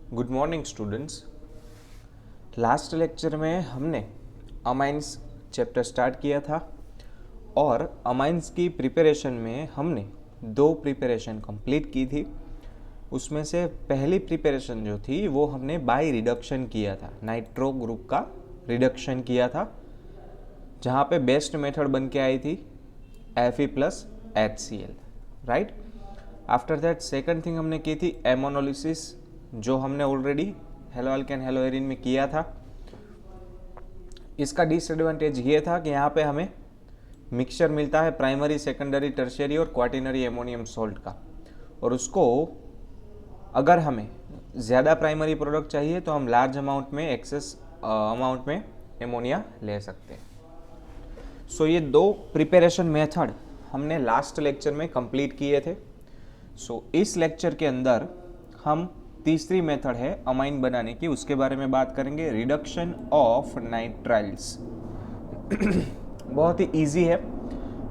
Good morning students. Last lecture में हमने amines chapter start किया था और अमाइंस की प्रिपरेशन में हमने दो प्रिपरेशन कंप्लीट की थी। उसमें से पहली प्रिपरेशन जो थी वो हमने बाय रिडक्शन किया था, नाइट्रो ग्रुप का रिडक्शन किया था, जहाँ पे बेस्ट मेथड बन के आई थी Fe plus HCl, right. After that second thing हमने की थी एमोनोलिसिस, जो हमने already hello alkane hello Erin में किया था। इसका डिसएडवांटेज ये था कि यहाँ पे हमें मिक्सचर मिलता है प्राइमरी, सेकेंडरी, टर्शियरी और क्वाटिनरी एमोनियम सॉल्ट का, और उसको अगर हमें ज़्यादा प्राइमरी प्रोडक्ट चाहिए तो हम लार्ज अमाउंट में, एक्सेस अमाउंट में एमोनिया ले सकते हैं। सो ये दो प्रिपरेशन मेथड हमने लास्ट लेक्चर में कंप्लीट किए थे। सो इस लेक्चर के अंदर हम तीसरी मेथड है अमाइन बनाने की, उसके बारे में बात करेंगे, रिडक्शन ऑफ नाइट्राइल्स। बहुत ही इजी है।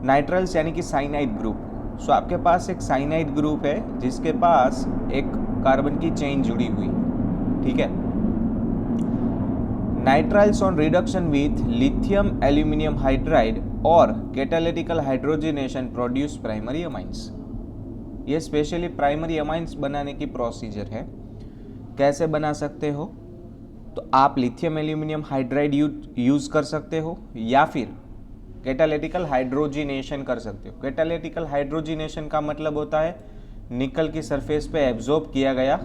नाइट्राइल्स यानी कि साइनाइड ग्रुप। सो आपके पास एक साइनाइड ग्रुप है जिसके पास एक कार्बन की चेन जुड़ी हुई, ठीक है। Nitriles on reduction with lithium aluminium hydride और कैटालिटिकल हाइड्रोजनेशन प्रोड्यूस प्राइमरी अमाइंस। ये स्पेशली प्राइमरी अमाइंस बनाने की प्रोसीजर है। कैसे बना सकते हो? तो आप लिथियम एल्यूमिनियम हाइड्राइड यूज कर सकते हो या फिर कैटालिटिकल हाइड्रोजिनेशन कर सकते हो। कैटालिटिकल हाइड्रोजिनेशन का मतलब होता है निकल की सरफेस पे एब्जॉर्ब किया गया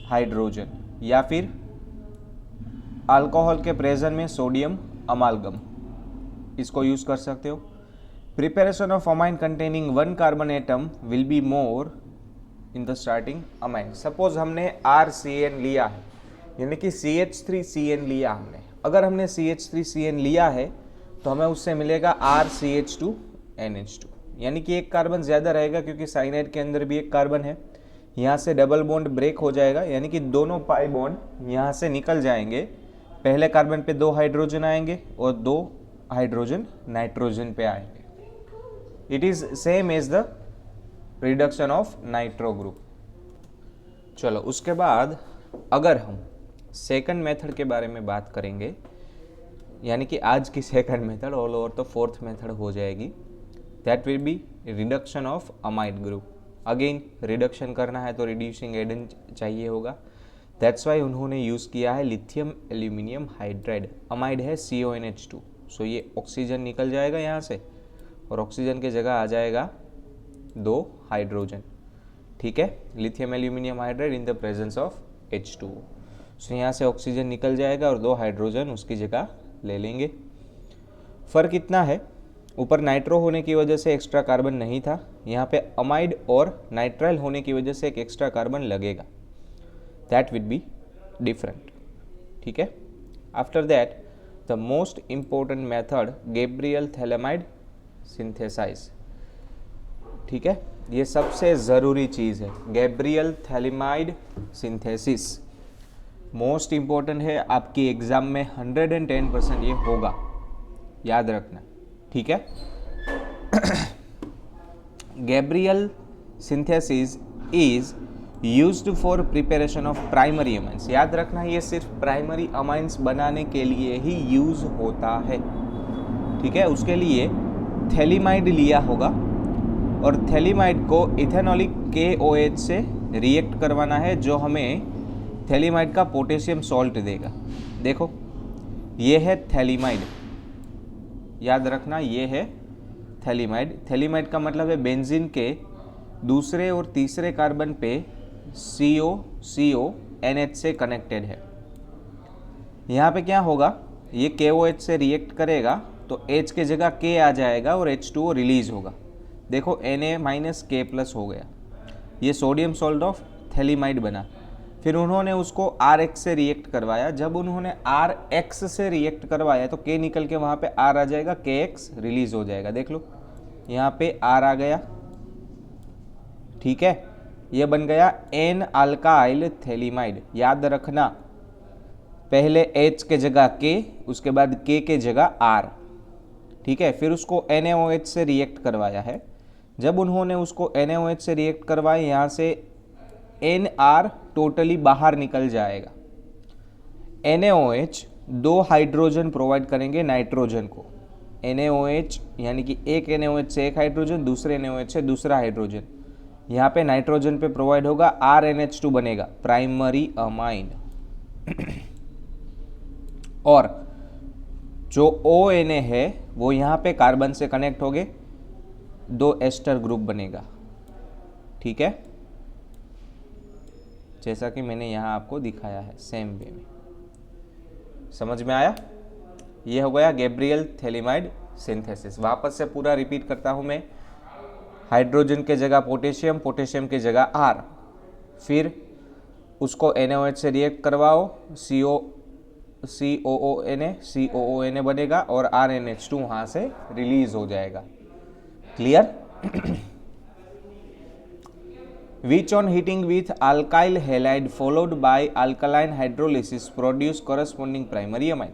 हाइड्रोजन, या फिर अल्कोहल के प्रेजेंस में सोडियम अमालगम, इसको यूज कर सकते हो। Preparation of amine containing one carbon atom will be more in the starting amine. Suppose हमने RCN लिया है, यानी कि CH3CN लिया हमने। अगर हमने CH3CN लिया है तो हमें उससे मिलेगा RCH2NH2, यानी कि एक कार्बन ज़्यादा रहेगा क्योंकि साइनाइड के अंदर भी एक कार्बन है। यहाँ से डबल बॉन्ड ब्रेक हो जाएगा, यानी कि दोनों पाई बॉन्ड यहाँ से निकल जाएंगे। पहले कार्बन पे 2 हाइड्रोजन आएंगे और 2 हाइड्रोजन नाइट्रोजन पे आएंगे। It is same as the reduction of nitro group. चलो उसके बाद अगर हम सेकंड मेथड के बारे में बात करेंगे, यानी कि आज की सेकंड मेथड, ऑल ओवर तो फोर्थ मेथड हो जाएगी। That will be reduction of amide group. Again reduction करना है तो रिड्यूसिंग एजेंट चाहिए होगा। दैट्स वाई उन्होंने यूज़ किया है लिथियम एल्यूमिनियम हाइड्राइड। अमाइड है CONH2। सो ये ऑक्सीजन निकल जाएगा यहाँ से और ऑक्सीजन की जगह आ जाएगा 2 हाइड्रोजन, ठीक है। Lithium aluminium hydride in the presence of H2। सो यहाँ से ऑक्सीजन निकल जाएगा और 2 हाइड्रोजन उसकी जगह ले लेंगे। फ़र्क इतना है, ऊपर नाइट्रो होने की वजह से एक्स्ट्रा कार्बन नहीं था, यहाँ पे अमाइड और नाइट्राइल होने की वजह से एक एक्स्ट्रा कार्बन लगेगा। दैट विल बी डिफरेंट, ठीक है। After that the most important method Gabriel phthalimide synthesize, ठीक है। ये सबसे ज़रूरी चीज़ है, Gabriel phthalimide synthesis most important है। आपकी एग्ज़ाम में 110% ये होगा, याद रखना, ठीक है। Gabriel synthesis is used for preparation of primary amines. याद रखना ये सिर्फ प्राइमरी अमाइंस बनाने के लिए ही यूज होता है, ठीक है। उसके लिए थैलीमाइड लिया होगा और थैलीमाइड को इथेनॉलिक KOH से रिएक्ट करवाना है, जो हमें थैलीमाइड का पोटेशियम सॉल्ट देगा। देखो ये है थैलीमाइड, याद रखना ये है थैलीमाइड। थैलीमाइड का मतलब है बेंजीन के दूसरे और तीसरे कार्बन पे CONH से कनेक्टेड है। यहाँ पे क्या होगा, ये KOH से रिएक्ट करेगा तो H के जगह K आ जाएगा और H2O रिलीज होगा। देखो Na-K+ हो गया, ये सोडियम सॉल्ट ऑफ थैलीमाइड बना। फिर उन्होंने उसको RX से रिएक्ट करवाया। जब उन्होंने RX से रिएक्ट करवाया तो K निकल के वहाँ पे R आ जाएगा, KX रिलीज हो जाएगा। देख लो यहाँ पे R आ गया, ठीक है। ये बन गया N अल्काइल थैलीमाइड। याद रखना पहले H के जगह K, उसके बाद K के जगह R, ठीक है। फिर उसको NaOH से रिएक्ट करवाया है। जब उन्होंने उसको NaOH से रिएक्ट करवाया, यहाँ से NR टोटली बाहर निकल जाएगा। NaOH 2 हाइड्रोजन प्रोवाइड करेंगे नाइट्रोजन को। NaOH यानी कि एक NaOH से एक हाइड्रोजन, दूसरे NaOH से दूसरा हाइड्रोजन, यहाँ पे नाइट्रोजन पे प्रोवाइड होगा, RNH2 बनेगा, प्राइमरी अमाइन। और जो ONA है वो यहाँ पे कार्बन से कनेक्ट हो गए, 2 एस्टर ग्रुप बनेगा। ठीक है, जैसा कि मैंने यहाँ आपको दिखाया है सेम वे में। समझ में आया? ये हो गया गैब्रियल थैलिमाइड सिंथेसिस। वापस से पूरा रिपीट करता हूँ मैं। हाइड्रोजन के जगह पोटेशियम, पोटेशियम की जगह R, फिर उसको NaOH से रिएक्ट करवाओ, COONA बनेगा और RNH2 वहाँ से रिलीज हो जाएगा। Clear? Which on heating with alkyl halide followed by alkaline hydrolysis produce corresponding primary amine.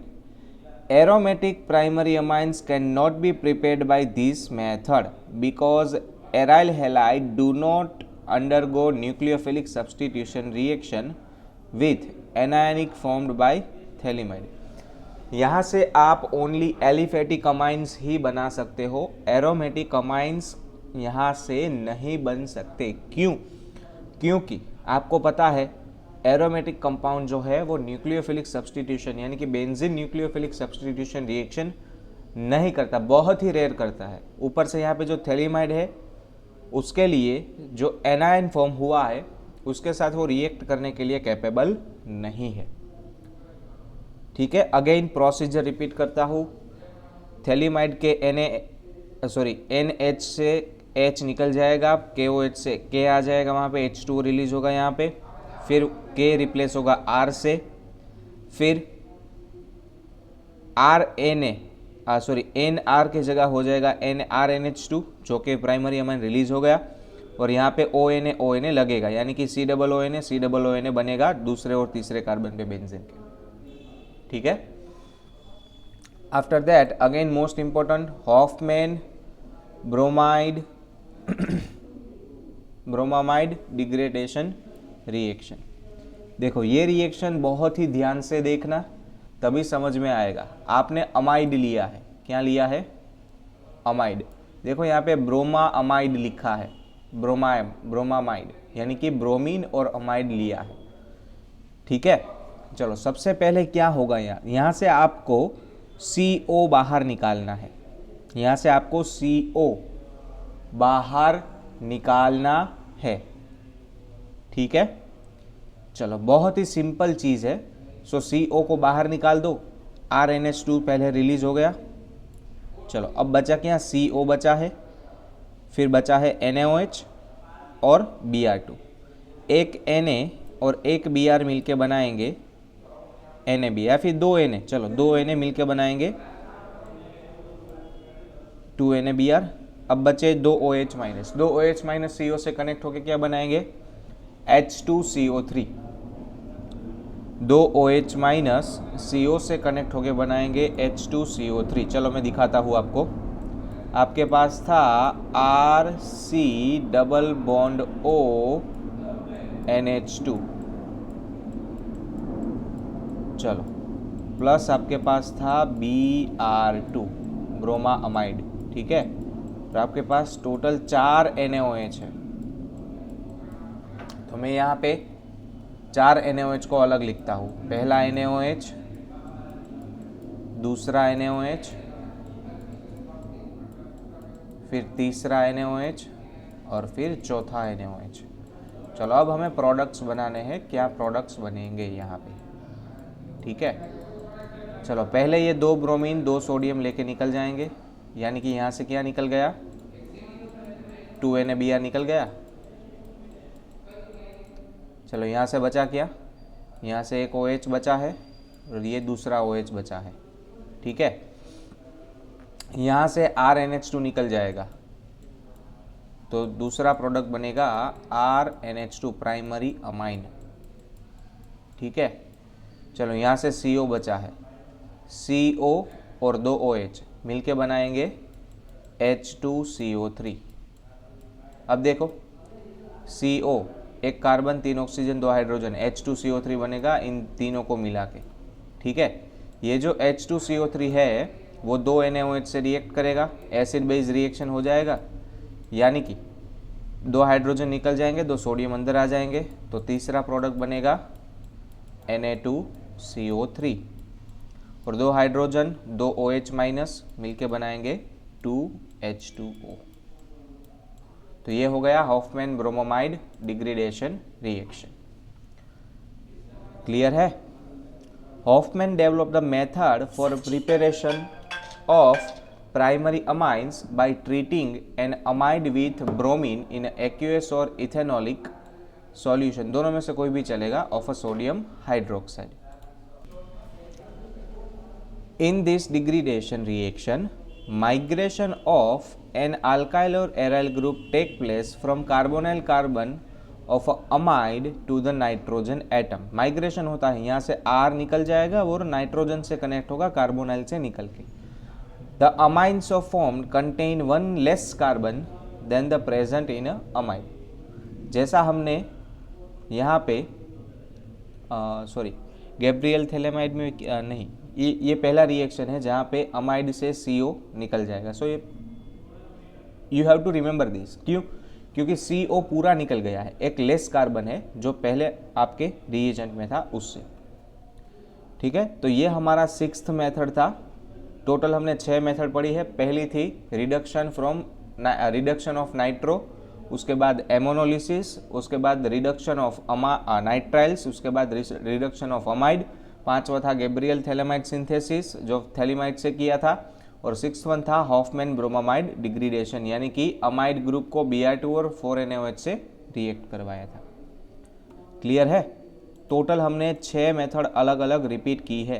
Aromatic primary amines cannot be prepared by this method because aryl halide do not undergo nucleophilic substitution reaction with anionic formed by thaliamide. यहाँ से आप only aliphatic amines ही बना सकते हो, aromatic amines यहाँ से नहीं बन सकते। क्यों? क्योंकि आपको पता है एरोमेटिक कंपाउंड जो है वो न्यूक्लियोफिलिक सब्स्टिट्यूशन यानी कि बेंजीन न्यूक्लियोफिलिक सब्स्टिट्यूशन रिएक्शन नहीं करता, बहुत ही रेयर करता है। ऊपर से यहाँ पे जो थैलिमाइड है उसके लिए जो एनायन फॉर्म हुआ है उसके साथ वो रिएक्ट करने के लिए कैपेबल नहीं है। ठीक है, अगेन प्रोसीजर रिपीट करता हूँ। थैलिमाइड के NH से H निकल जाएगा, KOH से K आ जाएगा, वहाँ पे H2 रिलीज होगा यहाँ पे, फिर K रिप्लेस होगा R से, फिर NR की जगह हो जाएगा RNH2 जो कि प्राइमरी अमाइन रिलीज हो गया, और यहाँ पे ONA लगेगा यानी कि COONA बनेगा दूसरे और तीसरे कार्बन पे बेंजीन के। ठीक है, after that again most important Hofmann bromamide degradation reaction. देखो ये रिएक्शन बहुत ही ध्यान से देखना तभी समझ में आएगा। आपने अमाइड लिया है, क्या लिया है? अमाइड। देखो यहाँ पे ब्रोमा अमाइड लिखा है, ब्रोमामाइड यानी कि ब्रोमीन और अमाइड लिया है। ठीक है, चलो सबसे पहले क्या होगा, यहाँ से आपको CO बाहर निकालना है, यहाँ से आपको CO बाहर निकालना है। ठीक है, चलो बहुत ही सिंपल चीज़ है। सो CO को बाहर निकाल दो, RNH2 पहले रिलीज हो गया। चलो अब बचा क्या? CO बचा है, फिर बचा है NaOH और Br2। एक Na और एक Br मिलके बनाएंगे NaB, या फिर 2 Na, चलो 2 Na मिलके बनाएंगे 2 NaBr। अब बचे 2 OH minus, 2 OH minus CO से कनेक्ट होके क्या बनाएंगे? H2CO3। 2 OH माइनस CO से कनेक्ट होके बनाएंगे H2CO3। चलो मैं दिखाता हूँ आपको। आपके पास था RC double bond O NH2, चलो प्लस आपके पास था Br2 ब्रोमा अमाइड। ठीक है, तो आपके पास टोटल 4 NaOH है। तो मैं यहाँ पे 4 NaOH को अलग लिखता हूँ। पहला NaOH, दूसरा NaOH, फिर तीसरा NaOH और फिर चौथा NaOH। चलो अब हमें प्रोडक्ट्स बनाने हैं। क्या प्रोडक्ट्स बनेंगे यहाँ पे? ठीक है, चलो पहले ये 2 ब्रोमीन 2 सोडियम लेके निकल जाएंगे, यानी कि यहाँ से क्या निकल गया? 2 NaBr निकल गया। चलो यहाँ से बचा क्या? यहाँ से एक OH बचा है और ये दूसरा OH बचा है। ठीक है, यहाँ से RNH2 निकल जाएगा, तो दूसरा प्रोडक्ट बनेगा RNH2 प्राइमरी अमाइन। ठीक है, चलो यहाँ से CO बचा है, CO और 2 OH मिलके बनाएंगे H2CO3। अब देखो CO एक कार्बन 3 ऑक्सीजन 2 हाइड्रोजन H2CO3 बनेगा इन तीनों को मिला के। ठीक है, ये जो H2CO3 है वो 2 NaOH से रिएक्ट करेगा, एसिड बेस रिएक्शन हो जाएगा, यानी कि 2 हाइड्रोजन निकल जाएंगे, 2 सोडियम अंदर आ जाएंगे, तो तीसरा प्रोडक्ट बनेगा Na2CO3 और 2 हाइड्रोजन 2 OH माइनस मिलके बनाएंगे 2H2O। तो ये हो गया Hofmann bromamide degradation reaction. Clear है? Hofmann develop the method for preparation of primary amines by treating an amide with bromine in aqueous और इथेनॉलिक सॉल्यूशन, दोनों में से कोई भी चलेगा, of a sodium hydroxide. In this degradation reaction, migration of an alkyl or aryl group take place from carbonyl carbon of a amide to the nitrogen atom. Migration होता है, यहाँ से R निकल जाएगा और नाइट्रोजन से कनेक्ट होगा carbonyl से निकल के। The amines of formed contain one less carbon than the present in a amide. जैसा हमने यहाँ पे गैब्रियल थैलेमाइड में नहीं, ये पहला रिएक्शन है जहाँ पे अमाइड से CO निकल जाएगा। सो ये you have to remember this. क्यों? क्योंकि CO पूरा निकल गया है, एक लेस कार्बन है जो पहले आपके रिएजेंट में था उससे। ठीक है, तो ये हमारा 6th मेथड था। टोटल हमने 6 मेथड पढ़ी है। पहली थी रिडक्शन ऑफ नाइट्रो, उसके बाद एमोनोलिसिस, उसके बाद रिडक्शन ऑफ नाइट्राइल्स, उसके बाद रिडक्शन ऑफ अमाइड, 5वां था गैब्रियल थैलेमाइड सिंथेसिस जो थैलेमाइड से किया था, और 6th वन था हॉफमैन ब्रोमामाइड डिग्रेडेशन, यानी कि अमाइड ग्रुप को Br2 और 4NaOH से रिएक्ट करवाया था। क्लियर है? टोटल हमने 6 मेथड अलग अलग रिपीट की है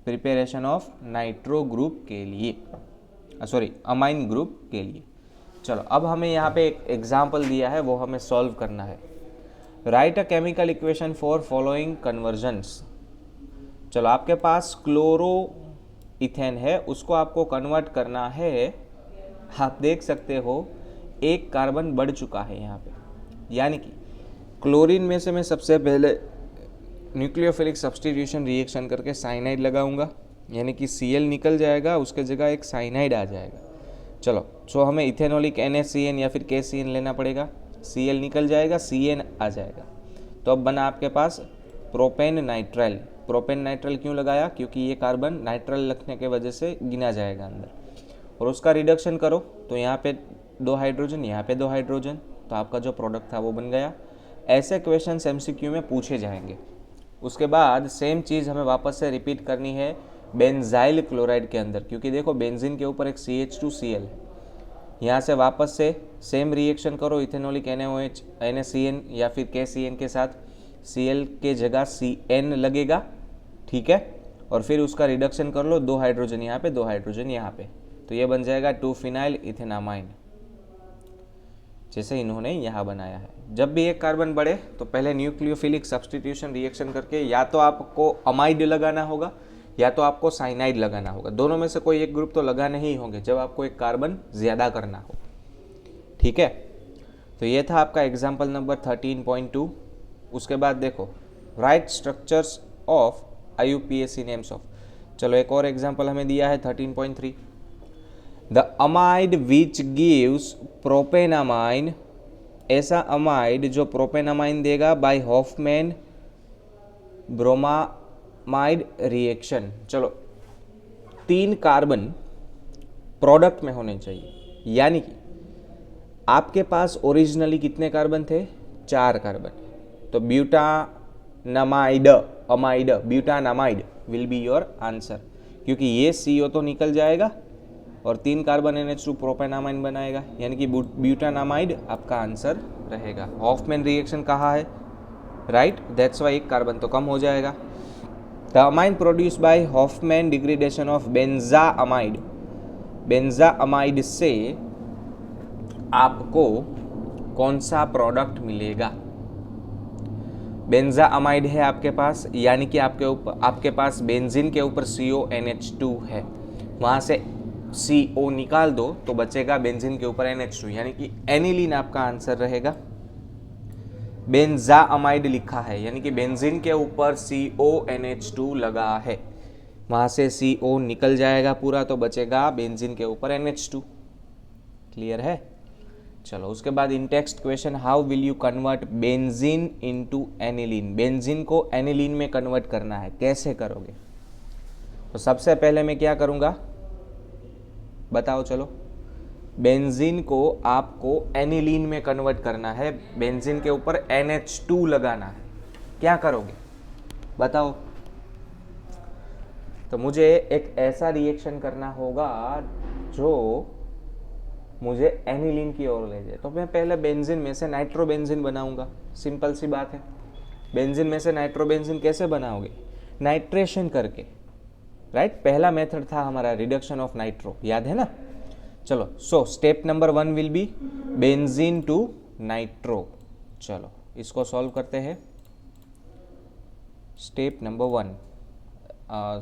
प्रिपरेशन ऑफ नाइट्रो ग्रुप के लिए, अमाइन ग्रुप के लिए। चलो, अब हमें यहाँ पे एक एग्जाम्पल दिया है, वो हमें सॉल्व करना है। Right a chemical equation for following convergence. चलो, आपके पास क्लोरो इथेन है, उसको आपको कन्वर्ट करना है। आप देख सकते हो एक कार्बन बढ़ चुका है यहाँ पे, यानी कि क्लोरीन में से मैं सबसे पहले न्यूक्लियोफिलिक सब्स्टिट्यूशन रिएक्शन करके साइनाइड लगाऊंगा, यानी कि Cl निकल जाएगा, उसके जगह एक साइनाइड आ जाएगा। चलो, सो हमें इथेनॉलिक NaCN या फिर KCN लेना पड़ेगा। Cl निकल जाएगा, CN आ जाएगा, तो अब बना आपके पास प्रोपेन नाइट्राइल। प्रोपेन नाइट्राइल क्यों लगाया? क्योंकि ये कार्बन नाइट्राइल रखने के वजह से गिना जाएगा अंदर, और उसका रिडक्शन करो तो यहाँ पे 2 हाइड्रोजन, यहाँ पे 2 हाइड्रोजन, तो आपका जो प्रोडक्ट था वो बन गया। ऐसे क्वेश्चन MCQ में पूछे जाएंगे। उसके बाद सेम चीज़ हमें वापस से रिपीट करनी है बेंजाइल क्लोराइड के अंदर, क्योंकि देखो बेंजीन के ऊपर एक CH2Cl है। यहाँ से वापस से सेम रिएक्शन करो, इथेनॉलिक NaOH NaCN या फिर KCN के साथ Cl के जगह CN लगेगा। ठीक है, और फिर उसका रिडक्शन कर लो, 2 हाइड्रोजन यहाँ पे, 2 हाइड्रोजन यहाँ पे, तो ये बन जाएगा 2-फिनाइल इथेनामाइन, जैसे इन्होंने यहाँ बनाया है। जब भी एक कार्बन बढ़े तो पहले न्यूक्लियोफिलिक सब्स्टिट्यूशन रिएक्शन करके या तो आपको अमाइड लगाना होगा या तो आपको साइनाइड लगाना होगा। दोनों में से कोई एक ग्रुप तो लगाने ही होंगे जब आपको एक कार्बन ज़्यादा करना हो। ठीक है, तो ये था आपका एग्जाम्पल नंबर 13.2। उसके बाद देखो right structures of IUPAC names of. चलो, एक और एग्जाम्पल हमें दिया है 13.3। The amide which gives propanamine, ऐसा अमाइड जो प्रोपेनामाइन देगा बाय हॉफमैन ब्रोमामाइड रिएक्शन। चलो, 3 कार्बन प्रोडक्ट में होने चाहिए, यानी कि आपके पास ओरिजिनली कितने कार्बन थे? 4 कार्बन। तो ब्यूटानामाइड ब्यूटानामाइड विल बी योर आंसर, क्योंकि ये CO तो निकल जाएगा और 3 कार्बन NH2 प्रोपेनामाइन बनाएगा, यानी कि ब्यूटानामाइड आपका आंसर रहेगा। हॉफमैन रिएक्शन कहाँ है? राइट, दैट्स वाई एक कार्बन तो कम हो जाएगा। The amine produce by Hofmann degradation of benzamide. Benzamide से आपको कौन सा प्रोडक्ट मिलेगा? बेंजाअमाइड है आपके पास, यानी कि आपके पास बेंजीन के ऊपर CONH2 है, वहाँ से CO निकाल दो तो बचेगा बेंजीन के ऊपर NH2, यानी कि एनिलीन आपका आंसर रहेगा। बेंजाअमाइड लिखा है, यानी कि बेंजीन के ऊपर CONH2 लगा है, वहां से CO निकल जाएगा पूरा, तो बचेगा बेंजीन के ऊपर NH2। क्लियर है? चलो उसके बाद in text question, how will you convert benzene into aniline. Benzene को एनिलीन में कन्वर्ट करना है, कैसे करोगे? तो सबसे पहले मैं क्या करूंगा बताओ, चलो। बेंजीन को आपको एनिलीन में कन्वर्ट करना है, बेंजीन के ऊपर NH2 लगाना है, क्या करोगे बताओ? तो मुझे एक ऐसा रिएक्शन करना होगा जो मुझे एनिलीन की ओर ले जाए। तो मैं पहले बेंजीन में से नाइट्रोबेंजीन बनाऊंगा, सिंपल सी बात है। बेंजीन में से नाइट्रोबेंजीन कैसे बनाओगे? नाइट्रेशन करके, राइट? पहला मेथड था हमारा रिडक्शन ऑफ नाइट्रो, याद है ना? चलो, so step number 1 will be benzene to nitro. चलो इसको सॉल्व करते हैं। स्टेप नंबर 1,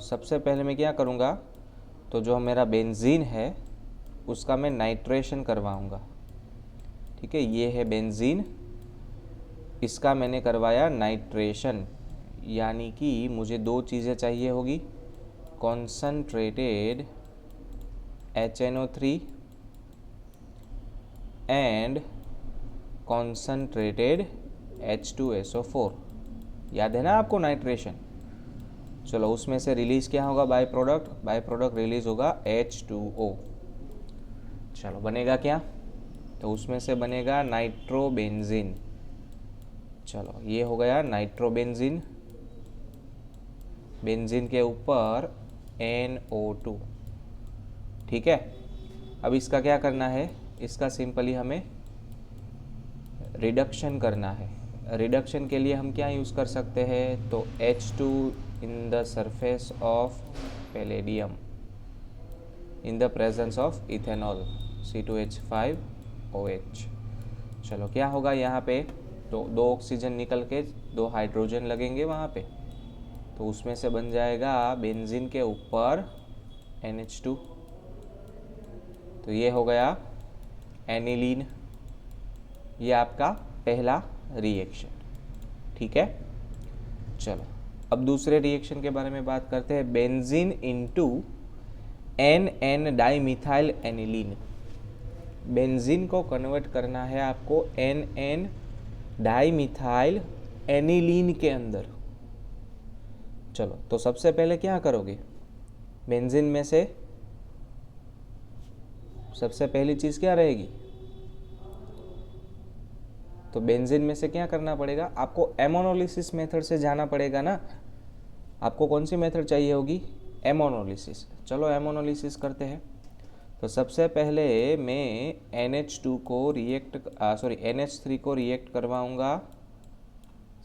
सबसे पहले मैं क्या करूँगा, तो जो मेरा बेंजीन है उसका मैं नाइट्रेशन करवाऊँगा। ठीक है, ये है बेंजीन, इसका मैंने करवाया नाइट्रेशन, यानी कि मुझे दो चीज़ें चाहिए होगी, concentrated HNO3 and concentrated H2SO4। याद है ना आपको नाइट्रेशन? चलो उसमें से रिलीज क्या होगा? बाय प्रोडक्ट रिलीज होगा H2O। चलो बनेगा क्या? तो उसमें से बनेगा नाइट्रोबेंजीन। चलो ये हो गया नाइट्रोबेंजीन, बेंजीन के ऊपर NO2। ठीक है, अब इसका क्या करना है? इसका सिंपली हमें रिडक्शन करना है। रिडक्शन के लिए हम क्या यूज़ कर सकते हैं? तो H2 in the surface of palladium in the presence of ethanol C2H5OH। चलो क्या होगा यहाँ पे? तो दो ऑक्सीजन निकल के दो हाइड्रोजन लगेंगे वहाँ पे, तो उसमें से बन जाएगा बेंजीन के ऊपर NH2। तो ये हो गया एनिलीन, ये आपका पहला रिएक्शन। ठीक है, चलो अब दूसरे रिएक्शन के बारे में बात करते हैं, benzene into NN dimethyl aniline. Benzene को कन्वर्ट करना है आपको NN डाइमिथाइल एनिलीन के अंदर। चलो तो सबसे पहले क्या करोगे? बेंजीन में से सबसे पहली चीज़ क्या रहेगी? तो बेंजीन में से क्या करना पड़ेगा आपको? एमोनोलिसिस मेथड से जाना पड़ेगा ना। आपको कौन सी मेथड चाहिए होगी? एमोनोलिसिस। चलो एमोनोलिसिस करते हैं। तो सबसे पहले मैं NH2 को NH3 को रिएक्ट करवाऊंगा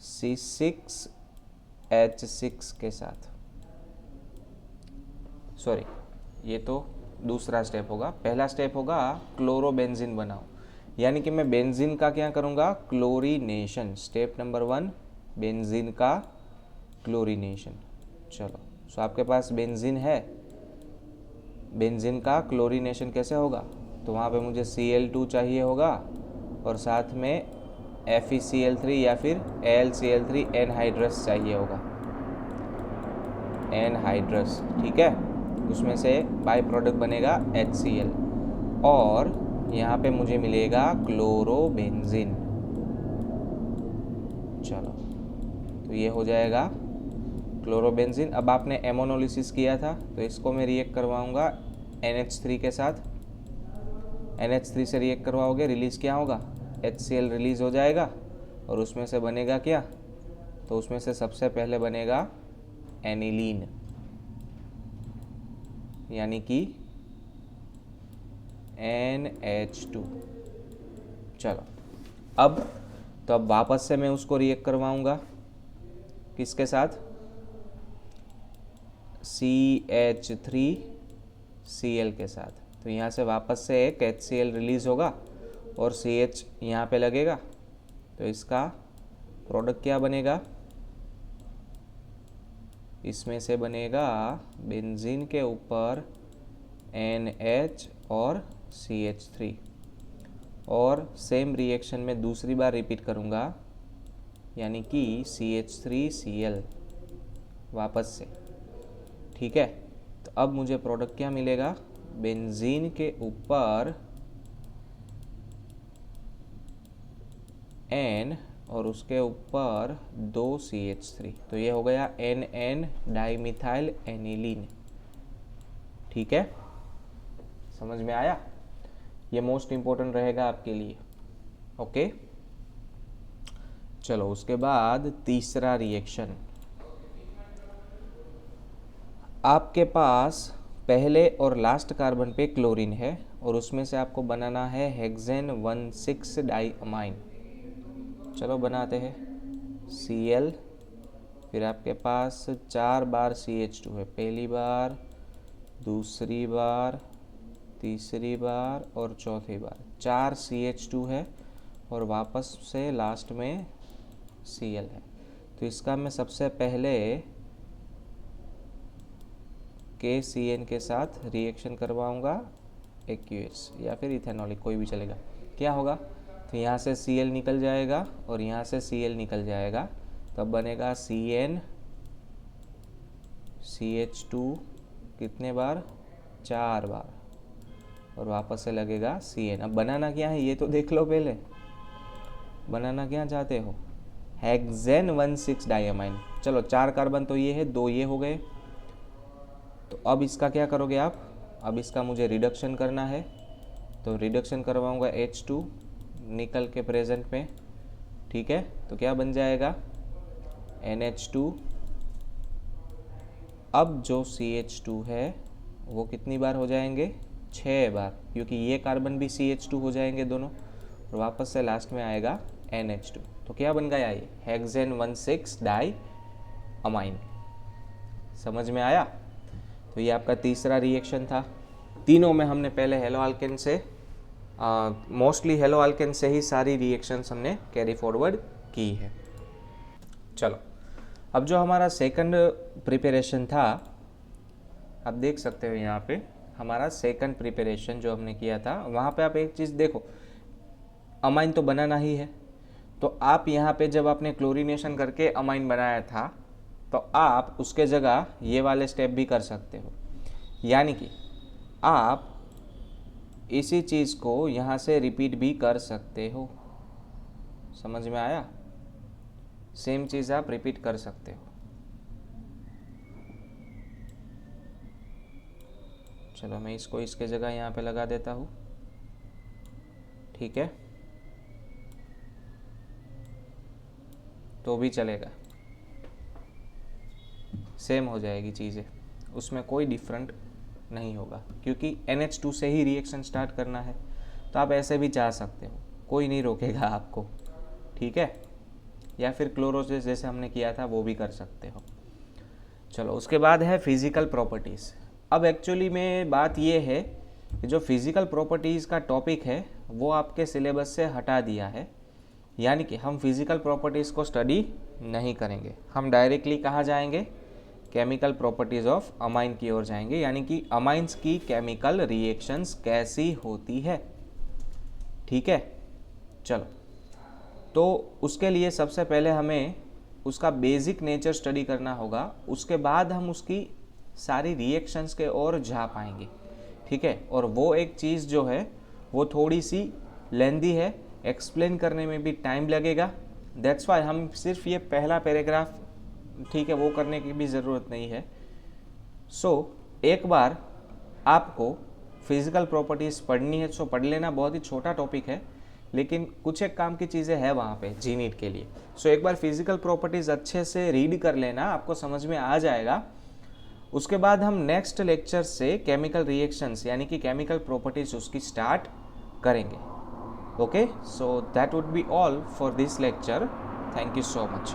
C6H6 के साथ। सॉरी, ये तो दूसरा स्टेप होगा। पहला स्टेप होगा क्लोरोबेंजीन बनाओ, यानी कि मैं बेंजीन का क्या करूँगा? क्लोरीनेशन। स्टेप नंबर 1 बेंजीन का क्लोरीनेशन। चलो सो आपके पास बेंजीन है, बेंजीन का क्लोरीनेशन कैसे होगा? तो वहाँ पे मुझे Cl2 चाहिए होगा और साथ में FeCl3 या फिर AlCl3 एनहाइड्रस चाहिए होगा, एनहाइड्रस। ठीक है, उसमें से बाय प्रोडक्ट बनेगा HCl और यहाँ पे मुझे मिलेगा क्लोरोबेंजीन। चलो तो ये हो जाएगा क्लोरोबेंजीन। अब आपने एमोनोलिसिस किया था, तो इसको मैं रिएक्ट करवाऊंगा NH3 के साथ। NH3 से रिएक्ट करवाओगे, रिलीज क्या होगा? HCl रिलीज हो जाएगा और उसमें से बनेगा क्या? तो उसमें से सबसे पहले बनेगा एनिलीन, यानी कि NH2। चलो अब वापस से मैं उसको रिएक्ट करवाऊंगा किसके साथ? CH3Cl के साथ। तो यहाँ से वापस से एक HCl रिलीज होगा और CH यहाँ पे लगेगा, तो इसका प्रोडक्ट क्या बनेगा? इसमें से बनेगा बेंजीन के ऊपर NH और CH3। और सेम रिएक्शन में दूसरी बार रिपीट करूँगा, यानी कि CH3Cl वापस से, ठीक है। तो अब मुझे प्रोडक्ट क्या मिलेगा, बेंजीन के ऊपर N और उसके ऊपर 2 CH3, तो ये हो गया NN डाइमिथाइल एनिलीन, ठीक है। समझ में आया, ये मोस्ट इंपॉर्टेंट रहेगा आपके लिए, ओके। चलो उसके बाद तीसरा रिएक्शन, आपके पास पहले और लास्ट कार्बन पे क्लोरीन है और उसमें से आपको बनाना है हेक्सेन 1,6 डाइअमाइन। चलो बनाते हैं। Cl, फिर आपके पास 4 बार CH2 है, पहली बार, दूसरी बार, तीसरी बार और चौथी बार, 4 CH2 है और वापस से लास्ट में Cl है। तो इसका मैं सबसे पहले KCN के साथ रिएक्शन करवाऊंगा, एक्यूएस या फिर इथेनॉलिक, कोई भी चलेगा। क्या होगा, तो यहाँ से Cl निकल जाएगा और यहाँ से Cl निकल जाएगा, तब बनेगा CN CH2 कितने बार, 4 बार, और वापस से लगेगा CN। अब बनाना क्या है ये तो देख लो पहले, बनाना क्या चाहते हो, हेक्सेन 1,6 डाइअमाइन। चलो 4 कार्बन तो ये है, 2 ये हो गए, तो अब इसका क्या करोगे आप, अब इसका मुझे रिडक्शन करना है, तो रिडक्शन करवाऊंगा H2 निकल के प्रेजेंट में, ठीक है। तो क्या बन जाएगा, NH2। अब जो CH2 है वो कितनी बार हो जाएंगे, 6 बार, क्योंकि ये कार्बन भी CH2 हो जाएंगे दोनों, और वापस से लास्ट में आएगा NH2। तो क्या बन गया ये, हेक्सेन 1,6 डाइअमाइन। समझ में आया। तो ये आपका तीसरा रिएक्शन था। तीनों में हमने पहले हेलो अल्केन से, मोस्टली हेलो अल्केन से ही सारी रिएक्शंस हमने कैरी फॉरवर्ड की है। चलो अब जो हमारा सेकंड प्रिपरेशन था, आप देख सकते हो यहाँ पे हमारा सेकंड प्रिपरेशन जो हमने किया था, वहाँ पे आप एक चीज़ देखो, अमाइन तो बनाना ही है, तो आप यहाँ पे जब आपने क्लोरीनेशन करके अमाइन बनाया था, तो आप उसके जगह ये वाले स्टेप भी कर सकते हो, यानी कि आप इसी चीज़ को यहाँ से रिपीट भी कर सकते हो। समझ में आया, सेम चीज़ आप रिपीट कर सकते हो। चलो मैं इसको इसके जगह यहाँ पे लगा देता हूँ, ठीक है, तो भी चलेगा, सेम हो जाएगी चीज़ें, उसमें कोई डिफरेंट नहीं होगा, क्योंकि NH2 से ही रिएक्शन स्टार्ट करना है। तो आप ऐसे भी चाह सकते हो, कोई नहीं रोकेगा आपको, ठीक है, या फिर क्लोरोसिस जैसे हमने किया था वो भी कर सकते हो। चलो उसके बाद है फिजिकल प्रॉपर्टीज़। अब एक्चुअली में बात ये है कि जो फिजिकल प्रॉपर्टीज़ का टॉपिक है वो आपके सिलेबस से हटा दिया है, यानी कि हम फिजिकल प्रॉपर्टीज़ को स्टडी नहीं करेंगे, हम डायरेक्टली कहाँ जाएंगे, केमिकल प्रॉपर्टीज़ ऑफ अमाइन की ओर जाएंगे, यानी कि अमाइंस की केमिकल रिएक्शंस कैसी होती है, ठीक है। चलो तो उसके लिए सबसे पहले हमें उसका बेसिक नेचर स्टडी करना होगा, उसके बाद हम उसकी सारी रिएक्शंस के ओर जा पाएंगे, ठीक है। और वो एक चीज़ जो है वो थोड़ी सी लेंदी है, एक्सप्लेन करने में भी टाइम लगेगा, दैट्स वाई हम सिर्फ ये पहला पैराग्राफ, ठीक है, वो करने की भी ज़रूरत नहीं है। सो एक बार आपको फिज़िकल प्रॉपर्टीज़ पढ़नी है तो पढ़ लेना, बहुत ही छोटा टॉपिक है, लेकिन कुछ एक काम की चीज़ें हैं वहाँ पे जीनीट के लिए। सो एक बार फिज़िकल प्रॉपर्टीज़ अच्छे से रीड कर लेना, आपको समझ में आ जाएगा। उसके बाद हम नेक्स्ट लेक्चर से केमिकल रिएक्शंस यानी कि केमिकल प्रॉपर्टीज़ उसकी स्टार्ट करेंगे, okay. So that would be all for this lecture, thank you so much.